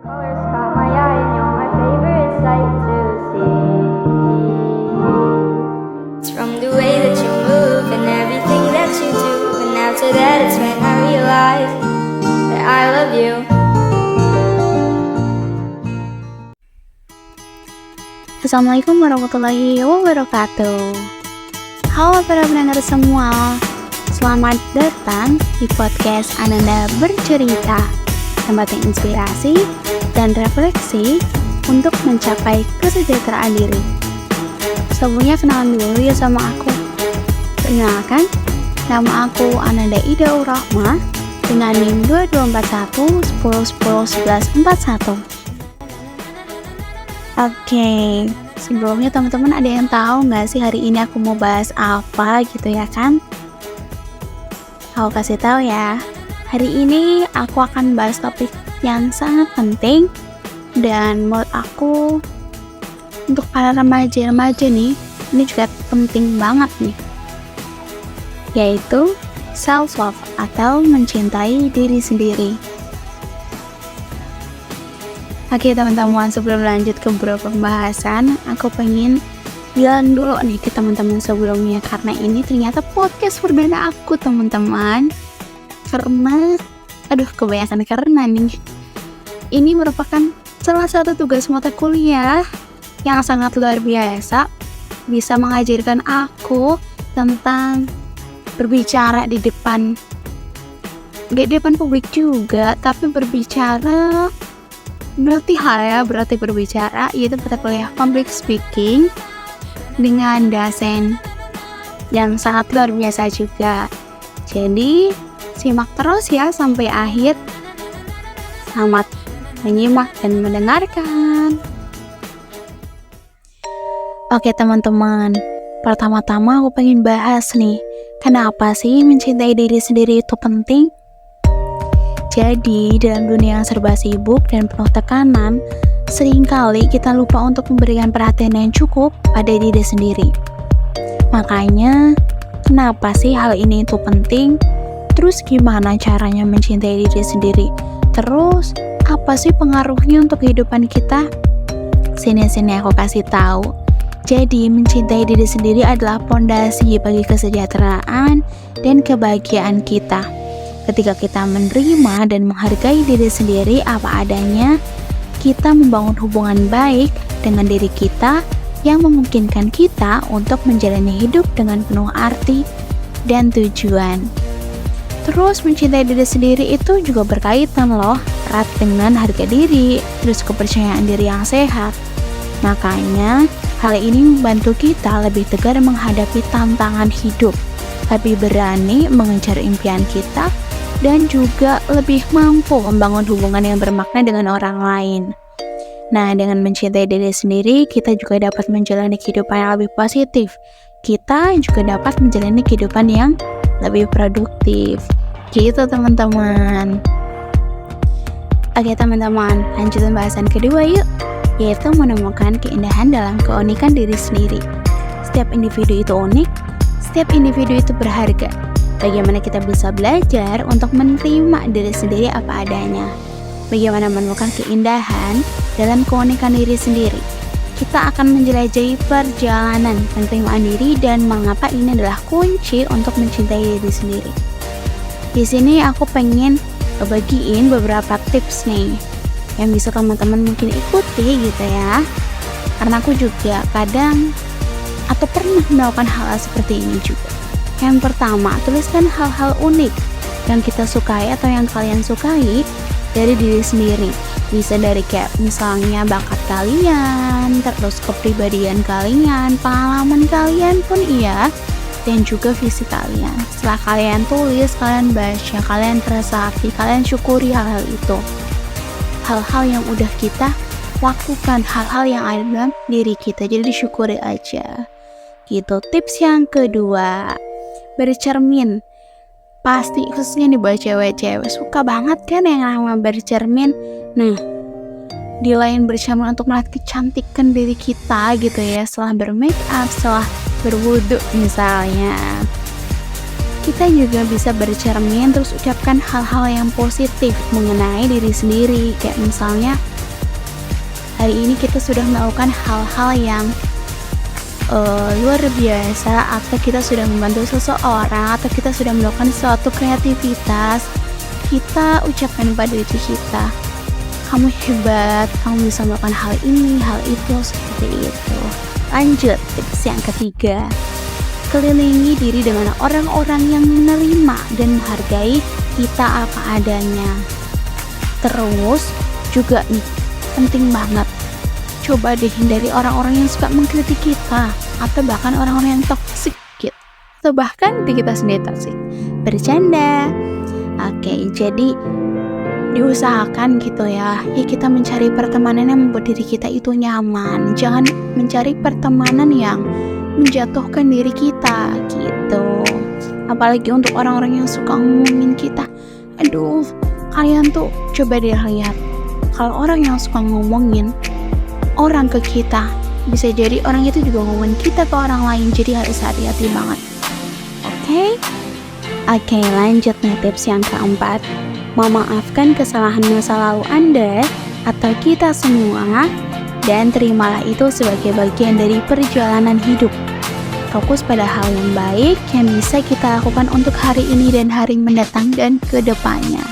Colors caught my eye and you're my favorite sight to see. It's from the way that you move and everything that you do. And after that it's when I realize that I love you. Assalamualaikum warahmatullahi wabarakatuh. Halo para pendengar semua, selamat datang di podcast Ananda Bercerita, tempat yang inspirasi dan refleksi untuk mencapai kesejahteraan diri. Sebelumnya kenalan dulu ya sama aku. Perkenalkan, nama aku Ananda Ida Urahma dengan NIM 2241 10 10 11 41. Oke, sebelumnya teman-teman ada yang tahu nggak sih hari ini aku mau bahas apa gitu ya kan? Aku kasih tahu ya, hari ini aku akan bahas topik yang sangat penting dan menurut aku untuk para remaja-remaja nih, ini juga penting banget nih, yaitu self-love atau mencintai diri sendiri. Oke teman-teman, sebelum lanjut ke beberapa pembahasan, aku pengen bilang dulu nih ke teman-teman sebelumnya, karena ini ternyata podcast perdana aku teman-teman. Karena, kebanyakan karena nih, ini merupakan salah satu tugas mata kuliah yang sangat luar biasa, bisa mengajarkan aku tentang berbicara di depan publik juga, tapi berbicara berarti berbicara, yaitu mata kuliah public speaking dengan dosen yang sangat luar biasa juga. Jadi simak terus ya sampai akhir. Selamat menyimak dan mendengarkan. Oke teman-teman, pertama-tama aku pengen bahas nih, kenapa sih mencintai diri sendiri itu penting? Jadi, dalam dunia yang serba sibuk dan penuh tekanan, seringkali kita lupa untuk memberikan perhatian yang cukup pada diri sendiri. Makanya, kenapa sih hal ini itu penting? Terus gimana caranya mencintai diri sendiri? Terus, apa sih pengaruhnya untuk kehidupan kita? Sini aku kasih tahu. Jadi, mencintai diri sendiri adalah pondasi bagi kesejahteraan dan kebahagiaan kita. Ketika kita menerima dan menghargai diri sendiri apa adanya, kita membangun hubungan baik dengan diri kita yang memungkinkan kita untuk menjalani hidup dengan penuh arti dan tujuan. Terus mencintai diri sendiri itu juga berkaitan loh erat dengan harga diri, terus kepercayaan diri yang sehat. Makanya hal ini membantu kita lebih tegar menghadapi tantangan hidup, lebih berani mengejar impian kita, dan juga lebih mampu membangun hubungan yang bermakna dengan orang lain. Nah, dengan mencintai diri sendiri, kita juga dapat menjalani kehidupan yang lebih positif. Kita juga dapat menjalani kehidupan yang lebih produktif. Gitu teman-teman. Oke teman-teman, lanjut pembahasan kedua yuk, yaitu menemukan keindahan dalam keunikan diri sendiri. Setiap individu itu unik, setiap individu itu berharga. Bagaimana kita bisa belajar untuk menerima diri sendiri apa adanya? Bagaimana menemukan keindahan dalam keunikan diri sendiri? Kita akan menjelajahi perjalanan penerimaan diri dan mengapa ini adalah kunci untuk mencintai diri sendiri. Di sini aku pengen bagiin beberapa tips nih yang bisa teman-teman mungkin ikuti gitu ya. Karena aku juga kadang atau pernah melakukan hal seperti ini juga. Yang pertama, tuliskan hal-hal unik yang kita sukai atau yang kalian sukai dari diri sendiri. Bisa dari kayak misalnya bakat kalian, terus kepribadian kalian, pengalaman kalian pun iya, dan juga visi kalian. Setelah kalian tulis, kalian baca, kalian resapi, kalian syukuri hal-hal itu. Hal-hal yang udah kita lakukan, hal-hal yang ada dalam diri kita, jadi disyukuri aja. Gitu. Tips yang kedua, bercermin. Pasti khususnya nih buat cewek-cewek suka banget kan yang namanya bercermin. Nah, di lain bercermin untuk melihat kecantikan diri kita gitu ya, setelah bermake up, setelah berwudu misalnya, kita juga bisa bercermin terus ucapkan hal-hal yang positif mengenai diri sendiri. Kayak misalnya, hari ini kita sudah melakukan hal-hal yang luar biasa, atau kita sudah membantu seseorang, atau kita sudah melakukan suatu kreativitas, kita ucapkan pada diri kita, kamu hebat, kamu bisa melakukan hal ini, hal itu, seperti itu. Lanjut, tips yang ketiga, kelilingi diri dengan orang-orang yang menerima dan menghargai kita apa adanya. Terus juga nih, penting banget, coba deh hindari orang-orang yang suka mengkritik kita, atau bahkan orang-orang yang toksik gitu, atau bahkan diri kita sendiri toksik. Bercanda. Oke, jadi diusahakan gitu ya kita mencari pertemanan yang membuat diri kita itu nyaman. Jangan mencari pertemanan yang menjatuhkan diri kita gitu. Apalagi untuk orang-orang yang suka ngomongin kita. Aduh, kalian tuh coba deh lihat, kalau orang yang suka ngomongin orang ke kita, bisa jadi orang itu juga ngomongin kita ke orang lain. Jadi harus hati-hati banget. Oke, lanjut nih tips yang keempat. Memaafkan kesalahan masa lalu Anda atau kita semua, dan terimalah itu sebagai bagian dari perjalanan hidup. Fokus pada hal yang baik yang bisa kita lakukan untuk hari ini dan hari mendatang dan ke depannya.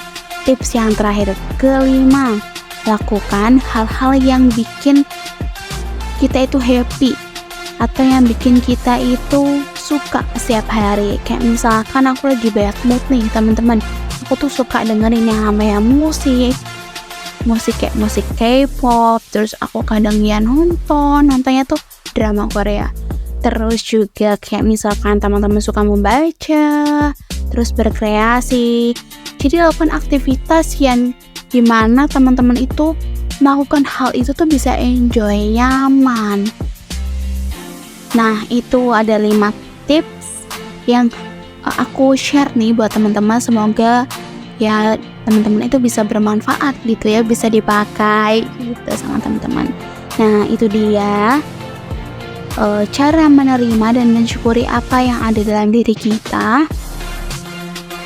Tips yang terakhir, kelima, lakukan hal-hal yang bikin kita itu happy, atau yang bikin kita itu suka setiap hari. Kayak misalkan aku lagi bad mood nih teman-teman, aku tuh suka dengerin yang namanya musik kayak musik K-pop. Terus aku kadang ya nontonnya tuh drama Korea. Terus juga kayak misalkan teman-teman suka membaca, terus berkreasi. Jadi lakukan aktivitas yang dimana teman-teman itu melakukan hal itu tuh bisa enjoy, nyaman. Nah, itu ada 5 tips yang aku share nih buat teman-teman. Semoga ya teman-teman itu bisa bermanfaat gitu ya, bisa dipakai gitu sama teman-teman. Nah, itu dia cara menerima dan mensyukuri apa yang ada dalam diri kita,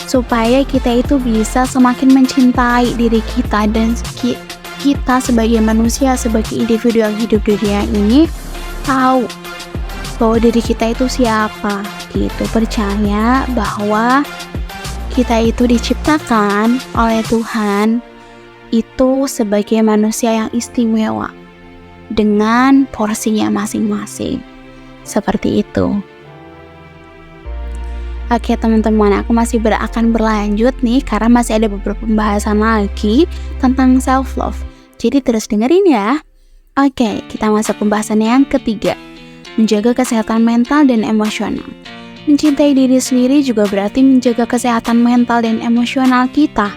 supaya kita itu bisa semakin mencintai diri kita, dan kita sebagai manusia, sebagai individu yang hidup di dunia ini, tahu bahwa diri kita itu siapa gitu. Percaya bahwa kita itu diciptakan oleh Tuhan itu sebagai manusia yang istimewa dengan porsinya masing-masing. Seperti itu. Oke teman-teman, aku masih akan berlanjut nih karena masih ada beberapa pembahasan lagi tentang self love. Jadi terus dengerin ya. Oke, kita masuk pembahasan yang ketiga. Menjaga kesehatan mental dan emosional. Mencintai diri sendiri juga berarti menjaga kesehatan mental dan emosional kita.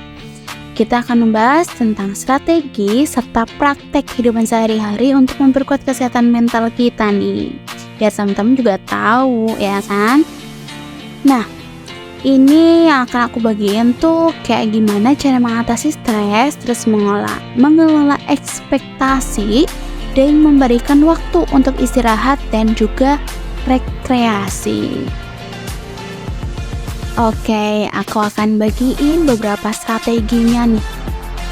Kita akan membahas tentang strategi serta praktek kehidupan sehari-hari untuk memperkuat kesehatan mental kita nih. Biar teman-teman juga tahu ya kan. Nah, ini yang akan aku bagiin tuh kayak gimana cara mengatasi stres, terus mengelola ekspektasi, dan memberikan waktu untuk istirahat dan juga rekreasi. Oke, aku akan bagiin beberapa strateginya nih.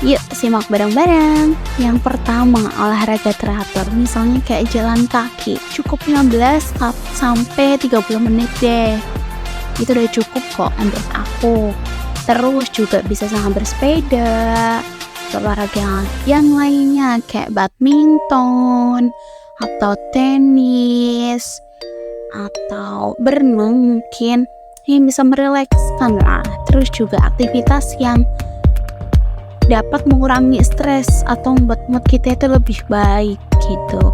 Yuk simak bareng-bareng. Yang pertama, olahraga teratur. Misalnya kayak jalan kaki, cukup 15 sampai 30 menit deh. Itu udah cukup kok menurut aku. Terus juga bisa sama bersepeda, olahraga yang lainnya kayak badminton atau tenis atau berenang mungkin yang bisa merilekskan lah. Terus juga aktivitas yang dapat mengurangi stres atau membuat mood kita itu lebih baik gitu.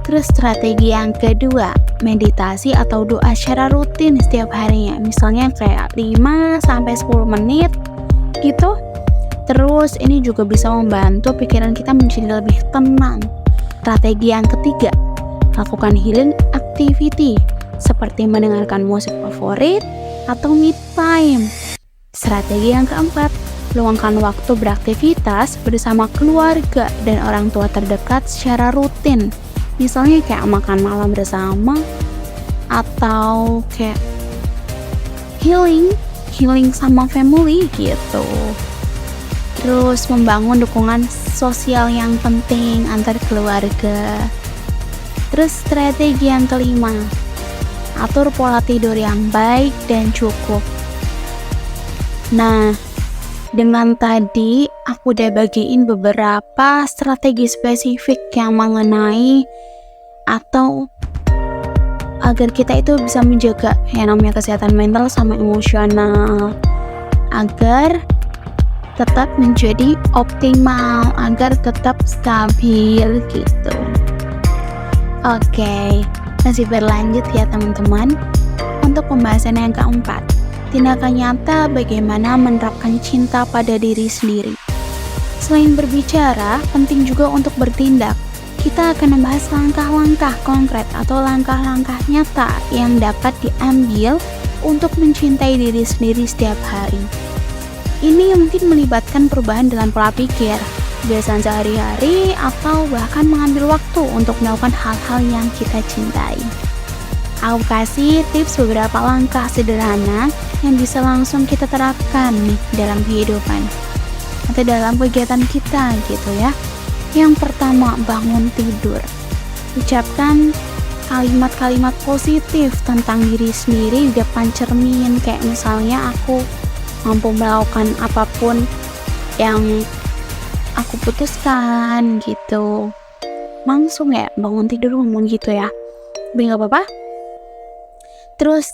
Terus strategi yang kedua, meditasi atau doa secara rutin setiap harinya. Misalnya kayak 5-10 menit gitu. Terus ini juga bisa membantu pikiran kita menjadi lebih tenang. Strategi yang ketiga, lakukan healing activity seperti mendengarkan musik favorit atau me time. Strategi yang keempat, luangkan waktu beraktivitas bersama keluarga dan orang tua terdekat secara rutin. Misalnya kayak makan malam bersama atau kayak healing sama family gitu. Terus membangun dukungan sosial yang penting antar keluarga. Terus strategi yang kelima, atur pola tidur yang baik dan cukup. Nah, dengan tadi aku udah bagiin beberapa strategi spesifik yang mengenai atau agar kita itu bisa menjaga yang namanya kesehatan mental sama emosional agar tetap menjadi optimal, agar tetap stabil gitu. Oke, masih berlanjut ya teman-teman. Untuk pembahasan yang keempat, tindakan nyata bagaimana menerapkan cinta pada diri sendiri. Selain berbicara, penting juga untuk bertindak. Kita akan membahas langkah-langkah konkret atau langkah-langkah nyata yang dapat diambil untuk mencintai diri sendiri setiap hari. Ini mungkin melibatkan perubahan dalam pola pikir, kebiasaan sehari-hari, atau bahkan mengambil waktu untuk melakukan hal-hal yang kita cintai. Aku kasih tips beberapa langkah sederhana yang bisa langsung kita terapkan nih dalam kehidupan atau dalam kegiatan kita gitu ya. Yang pertama, bangun tidur. Ucapkan kalimat-kalimat positif tentang diri sendiri di depan cermin, kayak misalnya aku mampu melakukan apapun yang aku putuskan gitu. Langsung ya bangun tidur ngomong gitu ya, gak apa-apa. Terus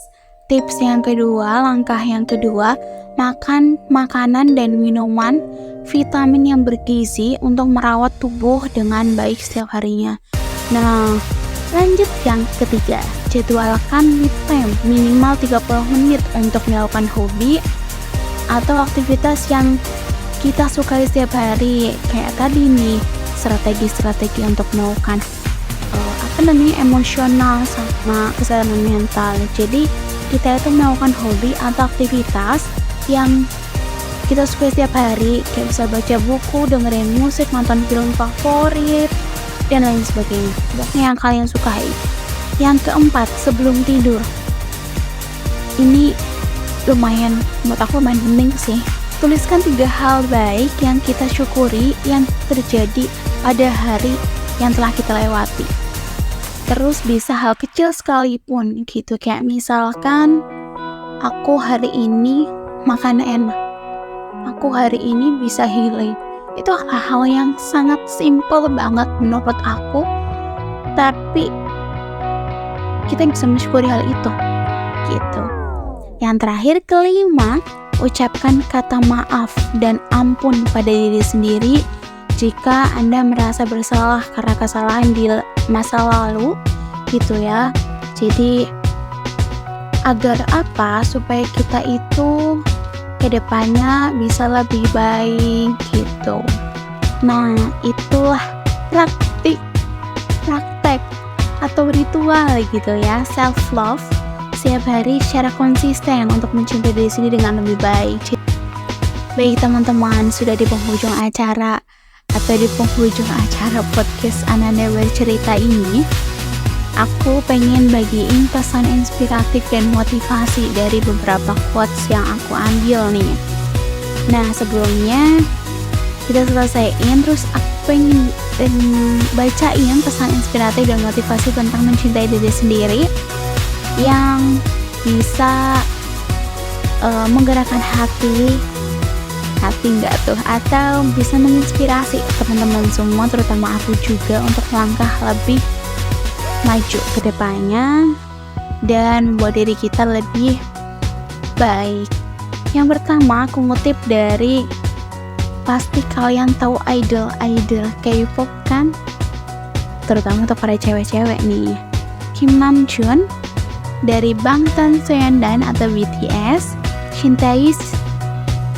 tips yang kedua, langkah yang kedua, makan makanan dan minuman vitamin yang bergizi untuk merawat tubuh dengan baik setiap harinya. Nah, lanjut yang ketiga, jadwalkan me time minimal 30 menit untuk melakukan hobi atau aktivitas yang kita sukai setiap hari. Kayak tadi nih, strategi-strategi untuk melakukan emosional sama kesehatan mental. Jadi kita itu melakukan hobi atau aktivitas yang kita suka setiap hari, kayak bisa baca buku, dengerin musik, nonton film favorit, dan lain sebagainya. Pokoknya yang kalian sukai. Yang keempat, sebelum tidur. Ini lumayan, menurut aku lumayan penting sih. Tuliskan 3 hal baik yang kita syukuri yang terjadi pada hari yang telah kita lewati. Terus bisa hal kecil sekalipun gitu, kayak misalkan aku hari ini makan enak, aku hari ini bisa healing. Itu hal-hal yang sangat simple banget menurut aku, tapi kita bisa mensyukuri hal itu gitu. Yang terakhir, kelima, ucapkan kata maaf dan ampun pada diri sendiri jika Anda merasa bersalah karena kesalahan di masa lalu gitu ya. Jadi agar apa? Supaya kita itu kedepannya bisa lebih baik gitu. Nah, itulah praktek atau ritual gitu ya, self love setiap hari secara konsisten untuk mencintai diri sendiri dengan lebih baik. Baik teman-teman, sudah di penghujung acara atau di penghujung acara podcast Ananda Bercerita ini, aku pengen bagiin pesan inspiratif dan motivasi dari beberapa quotes yang aku ambil nih. Nah, sebelumnya kita selesaiin, terus aku pengen bacain pesan inspiratif dan motivasi tentang mencintai diri sendiri yang bisa menggerakkan hati nggak tuh, atau bisa menginspirasi teman-teman semua, terutama aku juga, untuk langkah lebih maju ke depannya dan membuat diri kita lebih baik. Yang pertama, aku ngutip dari, pasti kalian tahu idol K-pop kan, terutama untuk para cewek-cewek nih, Kim Namjoon dari Bangtan Soyeondan atau BTS.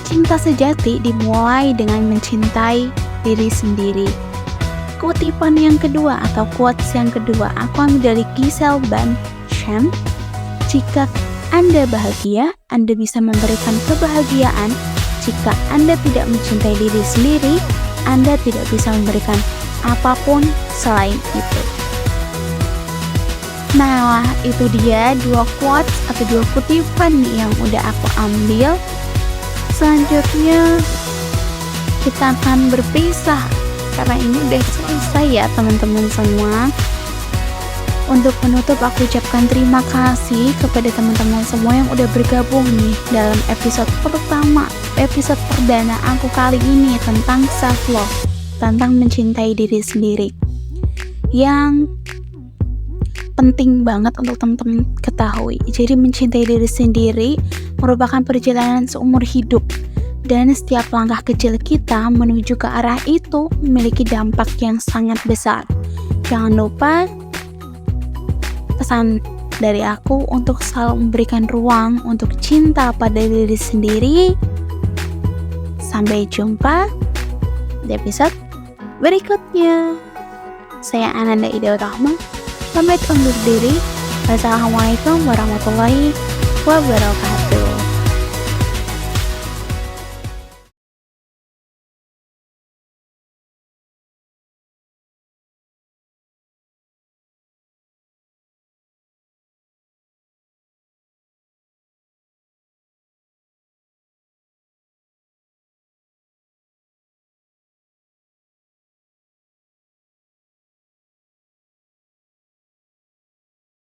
Cinta sejati dimulai dengan mencintai diri sendiri. Kutipan yang kedua atau quotes yang kedua aku ambil dari Giselle Bündchen. Jika Anda bahagia, Anda bisa memberikan kebahagiaan. Jika Anda tidak mencintai diri sendiri, Anda tidak bisa memberikan apapun selain itu. Nah, itu dia 2 quotes atau 2 kutipan nih yang udah aku ambil. Selanjutnya kita akan berpisah karena ini udah selesai ya teman-teman semua. Untuk penutup aku ucapkan terima kasih kepada teman-teman semua yang udah bergabung nih dalam episode pertama, episode perdana aku kali ini tentang self love, tentang mencintai diri sendiri. Yang penting banget untuk teman-teman ketahui. Jadi mencintai diri sendiri merupakan perjalanan seumur hidup. Dan setiap langkah kecil kita menuju ke arah itu memiliki dampak yang sangat besar. Jangan lupa pesan dari aku untuk selalu memberikan ruang untuk cinta pada diri sendiri. Sampai jumpa di episode berikutnya. Saya Ananda Ida Rahma, pamit undur diri. Wassalamualaikum warahmatullahi wabarakatuh.